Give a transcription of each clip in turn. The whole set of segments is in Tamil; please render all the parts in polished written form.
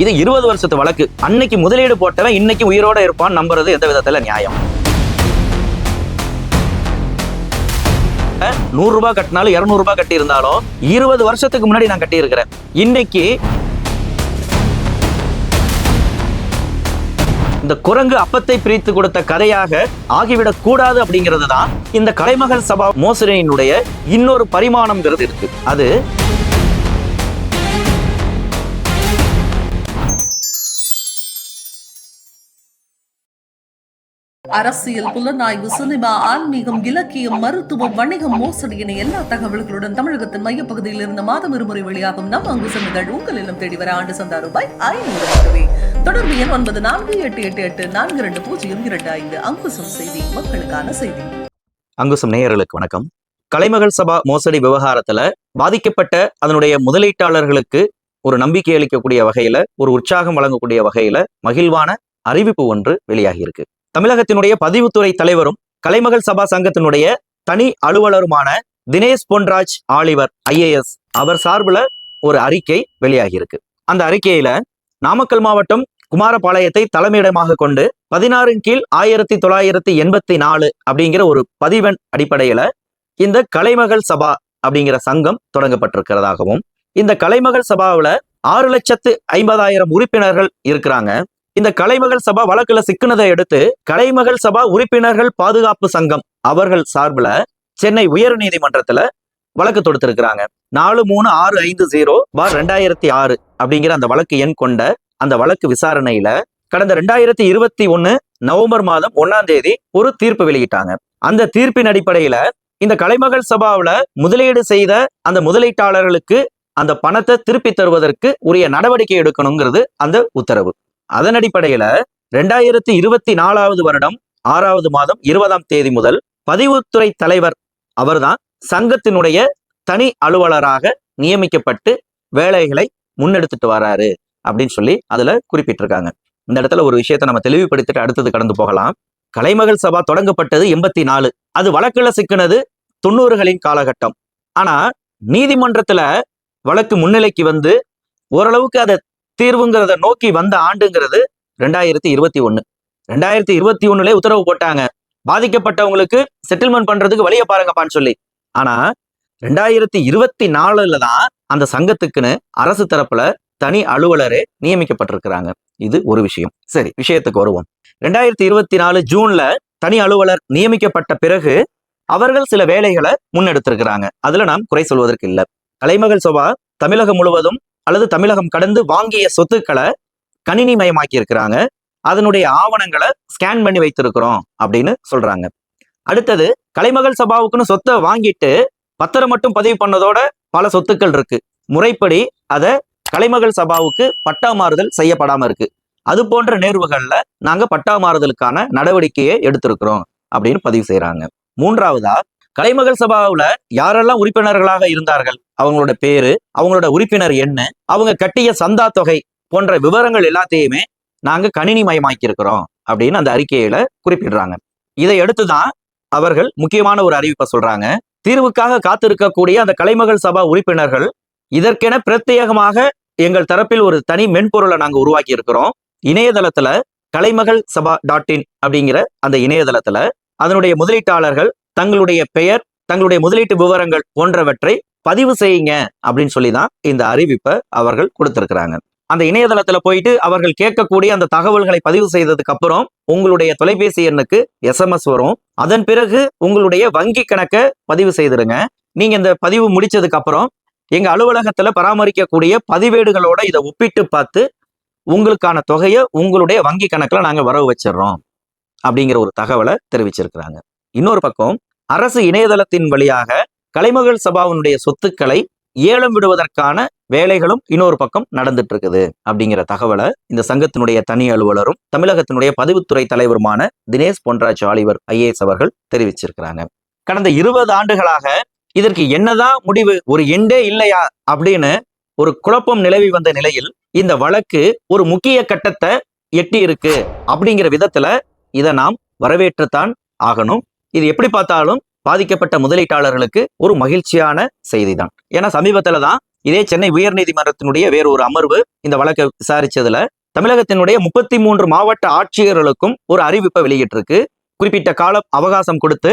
இது 20 வருஷத்து வழக்கு. அன்னைக்கு முதலீடு போட்டவன் இன்னைக்கு உயிரோட இருப்பான் நம்புறது எந்த விதத்துல நியாயம்? 100 ரூபாய் கட்டினாலும் 200 ரூபாய் கட்டி இருந்தாலும் 20 வருஷத்துக்கு முன்னாடி நான் கட்டி இருக்கிறேன். இன்னைக்கு இந்த குரங்கு அப்பத்தை பிரித்து கொடுத்த கதையாக ஆகிவிடக் கூடாது அப்படிங்கிறது தான் இந்த கலைமகள் சபா மோசடியினுடைய இன்னொரு பரிமாணம்ங்கிறது இருக்கு. அது அரசியல், புலனாய்வு, சினிமா, ஆன்மீகம், இலக்கியம், மருத்துவம், வணிகம், மோசடி என எல்லா தகவல்களுடன் தமிழகத்தின் மையப்பகுதியில் இருந்து மாதம் இருமுறை வெளியாகும் நம் அங்குசம் இதழ் உங்கள் இல்லம் தேடி வர ஆண்டு சந்தா ரூபாய் 500 மட்டுமே. தொடர்பு எண் 9488820225. அங்குசம் செய்தி, மக்களுக்கான செய்தி. அங்குசம் நேயர்களுக்கு வணக்கம். கலைமகள் சபா மோசடி விவகாரத்துல பாதிக்கப்பட்ட அதனுடைய முதலீட்டாளர்களுக்கு ஒரு நம்பிக்கை அளிக்கக்கூடிய வகையில, ஒரு உற்சாகம் வழங்கக்கூடிய வகையில மகிழ்வான அறிவிப்பு ஒன்று வெளியாகி இருக்கு. தமிழகத்தினுடைய பதிவுத்துறை தலைவரும் கலைமகள் சபா சங்கத்தினுடைய தனி அலுவலருமான தினேஷ் பொன்ராஜ் ஆலிவர் IAS அவர் சார்பில் ஒரு அறிக்கை வெளியாகி இருக்கு. அந்த அறிக்கையில நாமக்கல் மாவட்டம் குமாரபாளையத்தை தலைமையிடமாக கொண்டு 16/1984 அப்படிங்கிற ஒரு பதிவெண் அடிப்படையில இந்த கலைமகள் சபா அப்படிங்கிற சங்கம் தொடங்கப்பட்டிருக்கிறதாகவும், இந்த கலைமகள் சபாவில் 6,50,000 உறுப்பினர்கள் இருக்கிறாங்க. இந்த கலைமகள் சபா வழக்குல சிக்கினதை அடுத்து கலைமகள் சபா உறுப்பினர்கள் பாதுகாப்பு சங்கம் அவர்கள் சார்பில் சென்னை உயர் நீதிமன்றத்துல வழக்கு தொடுத்திருக்கிறாங்க. 43650/2006 அப்படிங்கிற அந்த வழக்கு எண் கொண்ட அந்த வழக்கு விசாரணையில கடந்த 2021 நவம்பர் மாதம் 1ஆம் தேதி ஒரு தீர்ப்பு வெளியிட்டாங்க. அந்த தீர்ப்பின் அடிப்படையில இந்த கலைமகள் சபாவில் முதலீடு செய்த அந்த முதலீட்டாளர்களுக்கு அந்த பணத்தை திருப்பி தருவதற்கு உரிய நடவடிக்கை எடுக்கணுங்கிறது அந்த உத்தரவு. அதன் அடிப்படையில 2024 வருடம் 6வது மாதம் 20ஆம் தேதி முதல் பதிவுத்துறை தலைவர் அவர்தான் சங்கத்தினுடைய தனி அலுவலராக நியமிக்கப்பட்டு வேலைகளை முன்னெடுத்துட்டு வராரு அப்படின்னு சொல்லி அதுல குறிப்பிட்டிருக்காங்க. இந்த இடத்துல ஒரு விஷயத்தை நம்ம தெளிவுபடுத்திட்டு அடுத்தது கடந்து போகலாம். கலைமகள் சபா தொடங்கப்பட்டது 84, அது வழக்குல சிக்கினது 90களின் காலகட்டம். ஆனா நீதிமன்றத்துல வழக்கு முன்னிலைக்கு வந்து ஓரளவுக்கு அதை தீர்வுங்கிறத நோக்கி வந்த ஆண்டுங்கிறது 2021. 2021 உத்தரவு போட்டாங்க, பாதிக்கப்பட்டவங்களுக்கு செட்டில்மெண்ட் பண்றதுக்கு வழியை பாருங்கப்பான்னு சொல்லி. ஆனா 2024 தான் அந்த சங்கத்துக்குன்னு அரசு தரப்புல தனி அலுவலரே நியமிக்கப்பட்டிருக்கிறாங்க. இது ஒரு விஷயம். சரி, விஷயத்துக்கு வருவோம். 2024 ஜூன்ல தனி அலுவலர் நியமிக்கப்பட்ட பிறகு அவர்கள் சில வேலைகளை முன்னெடுத்திருக்கிறாங்க. அதுல நாம் குறை சொல்வதற்கு இல்லை. கலைமகள் சபா தமிழகம் முழுவதும் அல்லது தமிழகம் கடந்து வாங்கிய சொத்துக்களை கணினி மயமாக்கி இருக்கிறாங்க. அதனுடைய ஆவணங்களை ஸ்கேன் பண்ணி வைத்திருக்கிறோம் அப்படின்னு சொல்றாங்க. அடுத்தது கலைமகள் சபாவுக்குன்னு சொத்தை வாங்கிட்டு பத்திரம் மட்டும் பதிவு பண்ணதோட பல சொத்துக்கள் இருக்கு. முறைப்படி அதை கலைமகள் சபாவுக்கு பட்டா மாறுதல் செய்யப்படாம இருக்கு. அது போன்ற நேர்வுகள்ல நாங்க பட்டா மாறுதலுக்கான நடவடிக்கையை எடுத்திருக்கிறோம் அப்படின்னு பதிவு செய்யறாங்க. மூன்றாவதா, கலைமகள் சபாவுல யாரெல்லாம் உறுப்பினர்களாக இருந்தார்கள், அவங்களோட பேரு, அவங்களோட உறுப்பினர் என்ன, அவங்க கட்டிய சந்தா தொகை போன்ற விவரங்கள் எல்லாத்தையுமே நாங்க கணினி மயமாக்கி இருக்கிறோம் அப்படின்னு அந்த அறிக்கையில குறிப்பிடுறாங்க. இதை அடுத்துதான் அவர்கள் முக்கியமான ஒரு அறிவிப்பை சொல்றாங்க. தீர்வுக்காக காத்திருக்கக்கூடிய அந்த கலைமகள் சபா உறுப்பினர்கள் இதற்கென பிரத்யேகமாக எங்கள் தரப்பில் ஒரு தனி மென்பொருளை நாங்க உருவாக்கி இருக்கிறோம். இணையதளத்துல கலைமகள் சபா .in அப்படிங்கிற அந்த இணையதளத்துல அதனுடைய முதலீட்டாளர்கள் தங்களுடைய பெயர், தங்களுடைய முதலீட்டு விவரங்கள் போன்றவற்றை பதிவு செய்யுங்க அப்படின்னு சொல்லிதான் இந்த அறிவிப்பை அவர்கள் கொடுத்திருக்கிறாங்க. அந்த இணையதளத்துல போயிட்டு அவர்கள் கேட்கக்கூடிய அந்த தகவல்களை பதிவு செய்ததுக்கு அப்புறம் உங்களுடைய தொலைபேசி எண்ணுக்கு SMS வரும். அதன் பிறகு உங்களுடைய வங்கி கணக்கை பதிவு செய்திருங்க. நீங்க இந்த பதிவு முடிச்சதுக்கு அப்புறம் எங்க அலுவலகத்துல பராமரிக்கக்கூடிய பதிவேடுகளோட இதை ஒப்பிட்டு பார்த்து உங்களுக்கான தொகையை உங்களுடைய வங்கி கணக்குல நாங்க வரவு வச்சிடறோம் அப்படிங்கிற ஒரு தகவலை தெரிவிச்சிருக்கிறாங்க. இன்னொரு பக்கம் அரசு இணையதளத்தின் வழியாக கலைமகள் சபாவினுடைய சொத்துக்களை ஏலம் விடுவதற்கான வேலைகளும் இன்னொரு பக்கம் நடந்துட்டு இருக்குது அப்படிங்கிற தகவலை இந்த சங்கத்தினுடைய தனி அலுவலரும் தமிழகத்தினுடைய பதிவுத்துறை தலைவருமான தினேஷ் பொன்ராஜ் ஆலிவர் IAS அவர்கள் தெரிவிச்சிருக்கிறாங்க. கடந்த 20 ஆண்டுகளாக இதற்கு என்னதான் முடிவு, ஒரு எண்டே இல்லையா அப்படின்னு ஒரு குழப்பம் நிலவி வந்த நிலையில் இந்த வழக்கு ஒரு முக்கிய கட்டத்தை எட்டி இருக்கு அப்படிங்கிற விதத்துல இதை நாம் வரவேற்றுத்தான் ஆகணும். இது எப்படி பார்த்தாலும் பாதிக்கப்பட்ட முதலீட்டாளர்களுக்கு ஒரு மகிழ்ச்சியான செய்தி தான். ஏன்னா சமீபத்துல தான் இதே சென்னை உயர்நீதிமன்றத்தினுடைய வேறு ஒரு அமர்வு இந்த வழக்கை விசாரிச்சதுல தமிழகத்தினுடைய 33 மாவட்ட ஆட்சியர்களுக்கும் ஒரு அறிவிப்பை வெளியிட்டிருக்கு. குறிப்பிட்ட கால அவகாசம் கொடுத்து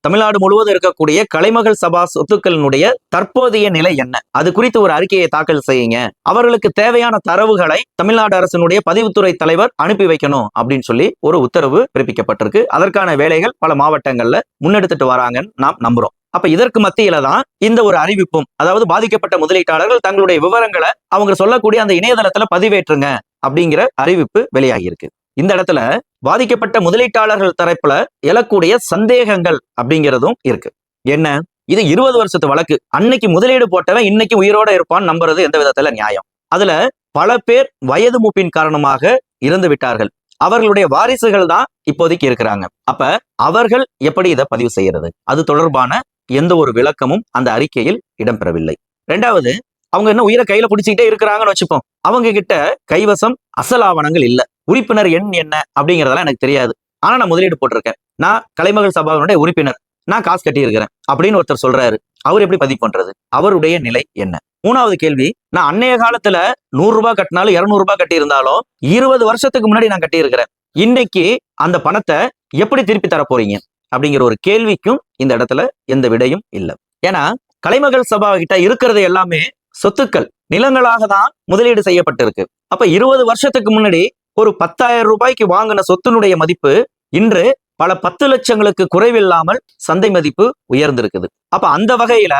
தமிழ்நாடு முழுவதும் இருக்கக்கூடிய கலைமகள் சபா சொத்துக்களினுடைய தற்போதைய நிலை என்ன, அது குறித்து ஒரு அறிக்கையை தாக்கல் செய்யுங்க, அவர்களுக்கு தேவையான தரவுகளை தமிழ்நாடு அரசினுடைய பதிவுத்துறை தலைவர் அனுப்பி வைக்கணும் அப்படின்னு சொல்லி ஒரு உத்தரவு பிறப்பிக்கப்பட்டிருக்கு. அதற்கான வேலைகள் பல மாவட்டங்கள்ல முன்னெடுத்துட்டு வராங்கன்னு நாம் நம்புறோம். அப்ப இதற்கு மத்தியில தான் இந்த ஒரு அறிவிப்பும், அதாவது பாதிக்கப்பட்ட முதலீட்டாளர்கள் தங்களுடைய விவரங்களை அவங்க சொல்லக்கூடிய அந்த இணையதளத்துல பதிவேற்றுங்க அப்படிங்கிற அறிவிப்பு வெளியாகி இருக்கு. இந்த இடத்துல பாதிக்கப்பட்ட முதலீட்டாளர்கள் தரப்புல எழக்கூடிய சந்தேகங்கள் அப்படிங்கிறதும் இருக்கு. என்ன, இது 20 வருஷத்து வழக்கு, அன்னைக்கு முதலீடு போட்டவன் இன்னைக்கு உயிரோட இருப்பான்னு நம்புறது எந்த விதத்துல நியாயம்? அதுல பல பேர் வயது மூப்பின் காரணமாக இறந்து விட்டார்கள், அவர்களுடைய வாரிசுகள் தான் இப்போதைக்கு இருக்கிறாங்க. அப்ப அவர்கள் எப்படி இதை பதிவு செய்யறது? அது தொடர்பான எந்த ஒரு விளக்கமும் அந்த அறிக்கையில் இடம்பெறவில்லை. ரெண்டாவது, அவங்க என்ன உயிரை கையில பிடிச்சிக்கிட்டே இருக்கிறாங்கன்னு வச்சுப்போம், அவங்க கிட்ட கைவசம் அசல் ஆவணங்கள் இல்ல, உறுப்பினர் எண் என்ன அப்படிங்கறதெல்லாம் எனக்கு தெரியாது, ஆனா நான் முதலீடு போட்டிருக்கேன், நான் கலைமகள் சபாவினுடைய உறுப்பினர், நான் காசு கட்டி இருக்கிறேன் அப்படின்னு ஒருத்தர் சொல்றாரு. அவர் எப்படி பதிவு பண்றது? அவருடைய நிலை என்ன? மூணாவது கேள்வி, நான் அன்னைய காலத்துல 100 ரூபாய் கட்டினாலும் 200 ரூபாய் கட்டி இருந்தாலும் 20 வருஷத்துக்கு முன்னாடி நான் கட்டி இருக்கிறேன், இன்னைக்கு அந்த பணத்தை எப்படி திருப்பி தர போறீங்க அப்படிங்கிற ஒரு கேள்விக்கும் இந்த இடத்துல எந்த விடையும் இல்லை. ஏன்னா கலைமகள் சபா கிட்ட இருக்கிறது எல்லாமே சொத்துக்கள், நிலங்களாக தான் முதலீடு செய்யப்பட்டிருக்கு. அப்ப 20 வருஷத்துக்கு முன்னாடி ஒரு 10,000 ரூபாய்க்கு வாங்கின சொத்தினுடைய மதிப்பு இன்று பல 10 லட்சங்களுக்கு குறைவில்லாமல் சந்தை மதிப்பு உயர்ந்திருக்குது. அப்ப அந்த வகையில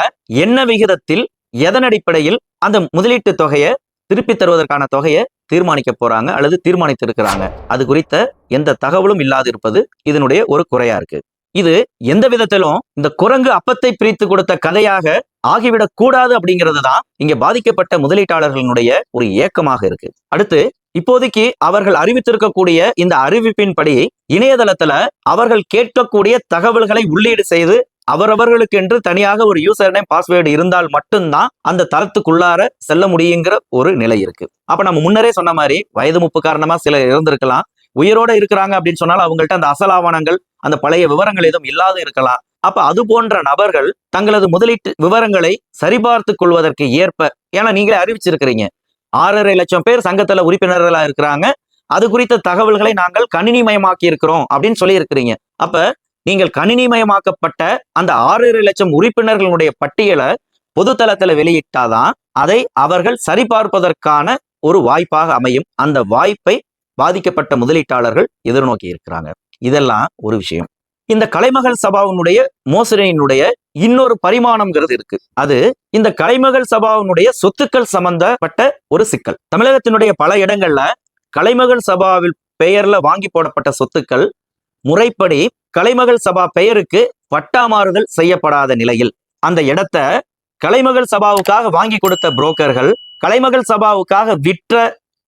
என்ன விகிதத்தில், எதன் அடிப்படையில் அந்த முதலீட்டு தொகையை திருப்பி தருவதற்கான தொகையை தீர்மானிக்க போறாங்க அல்லது தீர்மானித்திருக்கிறாங்க, அது குறித்த எந்த தகவலும் இல்லாதிருப்பது இதனுடைய ஒரு குறையா இருக்கு. இது எந்த விதத்திலும் இந்த குரங்கு அப்பத்தை பிரித்து கொடுத்த கதையாக ஆகிவிடக் கூடாது அப்படிங்கிறது தான் இங்க பாதிக்கப்பட்ட முதலீட்டாளர்களுடைய ஒரு ஏக்கமாக இருக்கு. அடுத்து, இப்போதைக்கு அவர்கள் அறிவித்திருக்கக்கூடிய இந்த அறிவிப்பின்படி இணையதளத்துல அவர்கள் கேட்கக்கூடிய தகவல்களை உள்ளீடு செய்து அவரவர்களுக்கு என்று தனியாக ஒரு யூசர் நேம் பாஸ்வேர்டு இருந்தால் மட்டும்தான் அந்த தளத்துக்குள்ளார செல்ல முடியுங்கிற ஒரு நிலை இருக்கு. அப்ப நம்ம முன்னரே சொன்ன மாதிரி வயது மூப்பு காரணமா சிலர் இறந்திருக்கலாம், உயிரோட இருக்கிறாங்க அப்படின்னு சொன்னாலும் அவங்கள்ட்ட அந்த அசல் ஆவணங்கள், அந்த பழைய விவரங்கள் எதுவும் இல்லாத இருக்கலாம். அப்ப அது போன்ற நபர்கள் தங்களது முதலீட்டு விவரங்களை சரிபார்த்து கொள்வதற்கு ஏற்ப, ஏன்னா நீங்களே அறிவிச்சிருக்கிறீங்க 6.5 லட்சம் பேர் சங்கத்துல உறுப்பினர்களா இருக்கிறாங்க, அது குறித்த தகவல்களை நாங்கள் கணினிமயமாக்கி இருக்கிறோம் அப்படின்னு சொல்லி இருக்கிறீங்க. அப்ப நீங்கள் கணினிமயமாக்கப்பட்ட அந்த 6.5 லட்சம் உறுப்பினர்களுடைய பட்டியலை பொது தளத்துல வெளியிட்டாதான் அதை அவர்கள் சரிபார்ப்பதற்கான ஒரு வாய்ப்பாக அமையும். அந்த வாய்ப்பை பாதிக்கப்பட்ட முதலீட்டாளர்கள் எதிர்நோக்கி இருக்கிறாங்க. இதெல்லாம் ஒரு விஷயம். இந்த கலைமகள் சபாவினுடைய மோசடியினுடைய இன்னொரு பரிமாணம்ங்கிறது இருக்கு. அது இந்த கலைமகள் சபாவினுடைய சொத்துக்கள் சம்பந்தப்பட்ட ஒரு சிக்கல். தமிழகத்தினுடைய பல இடங்கள்ல கலைமகள் சபாவில் பெயர்ல வாங்கி போடப்பட்ட சொத்துக்கள் முறைப்படி கலைமகள் சபா பெயருக்கு பட்டா மாறுதல் செய்யப்படாத நிலையில் அந்த இடத்த கலைமகள் சபாவுக்காக வாங்கி கொடுத்த புரோக்கர்கள், கலைமகள் சபாவுக்காக விற்ற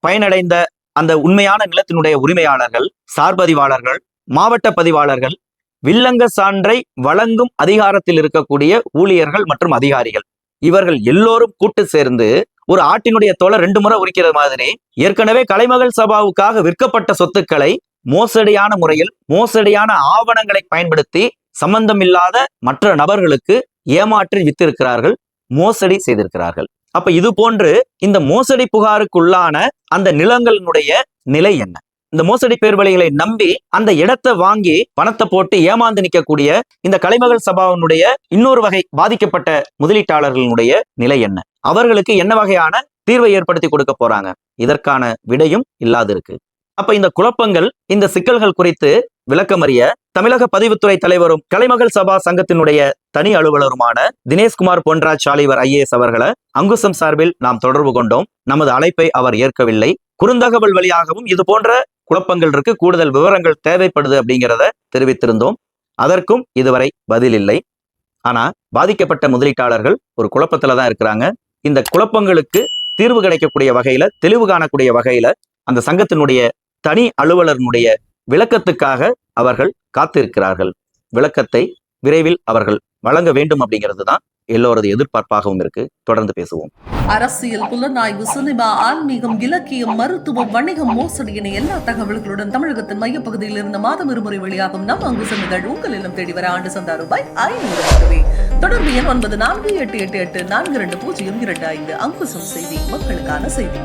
பயனடைந்த அந்த உண்மையான நிலத்தினுடைய உரிமையாளர்கள், சார்பதிவாளர்கள், மாவட்ட பதிவாளர்கள், வில்லங்க சான்றை வழங்கும் அதிகாரத்தில் இருக்கக்கூடிய ஊழியர்கள் மற்றும் அதிகாரிகள், இவர்கள் எல்லோரும் கூட்டு சேர்ந்து ஒரு ஆட்டினுடைய தோலை 2 முறை உரிக்கிற மாதிரி ஏற்கனவே கலைமகள் சபாவுக்காக விற்கப்பட்ட சொத்துக்களை மோசடியான முறையில், மோசடியான ஆவணங்களை பயன்படுத்தி சம்பந்தம் இல்லாத மற்ற நபர்களுக்கு ஏமாற்றி வித்திருக்கிறார்கள், மோசடி செய்திருக்கிறார்கள். அப்ப இது போன்று இந்த மோசடி புகாருக்குள்ளான அந்த நிலங்களினுடைய நிலை என்ன? இந்த மோசடி பேர்வழிகளை நம்பி அந்த இடத்தை வாங்கி பணத்தை போட்டு ஏமாந்து நிற்கக்கூடிய இந்த கலைமகள் சபாவினுடைய இன்னொரு வகை பாதிக்கப்பட்ட முதலீட்டாளர்களுடைய நிலை என்ன? அவர்களுக்கு என்ன வகையான தீர்வை ஏற்படுத்தி கொடுக்க போறாங்க? இதற்கான விடையும் இல்லாதிருக்கு. அப்ப இந்த குழப்பங்கள், இந்த சிக்கல்கள் குறித்து விளக்கமறிய தமிழக பதிவுத்துறை தலைவரும் கலைமகள் சபா சங்கத்தினுடைய தனி அலுவலருமான தினேஷ்குமார் பொன்ராஜ் சாலிவர் IAS அவர்களை அங்குசம் சார்பில் நாம் தொடர்பு கொண்டோம். நமது அழைப்பை அவர் ஏற்கவில்லை. குறுந்தகவல் வழியாகவும் இது போன்ற குழப்பங்கள் இருக்கு, கூடுதல் விவரங்கள் தேவைப்படுது அப்படிங்கிறத தெரிவித்திருந்தோம். அதற்கும் இதுவரை பதில் இல்லை. ஆனா பாதிக்கப்பட்ட முதலீட்டாளர்கள் ஒரு குழப்பத்துல தான் இருக்கிறாங்க. இந்த குழப்பங்களுக்கு தீர்வு கிடைக்கக்கூடிய வகையில, தெளிவு காணக்கூடிய வகையில அந்த சங்கத்தினுடைய தனி அலுவலருடைய விளக்கத்துக்காக அவர்கள் காத்திருக்கிறார்கள். விளக்கத்தை விரைவில் அவர்கள் வழங்க வேண்டும் அப்படிங்கிறது தான் எல்லோரது எதிர்பார்ப்பாகவும் இருக்கு. தொடர்ந்து பேசுவோம். அரசியல், புலனாய்வு, சினிமா, ஆன்மீகம், இலக்கியம், மருத்துவம், வணிகம், மோசடி என எல்லா தகவல்களுடன் தமிழகத்தின் மையப்பகுதியில் இருந்து மாதம் இருமுறை வெளியாகும் நம் அங்குசம் இதழ் உங்கள் இல்லம் தேடி வர ஆண்டு சந்தா ரூபாய் 500 மட்டுமே. தொடர்பு எண் 9488842025. அங்குசம் செய்தி, மக்களுக்கான செய்தி.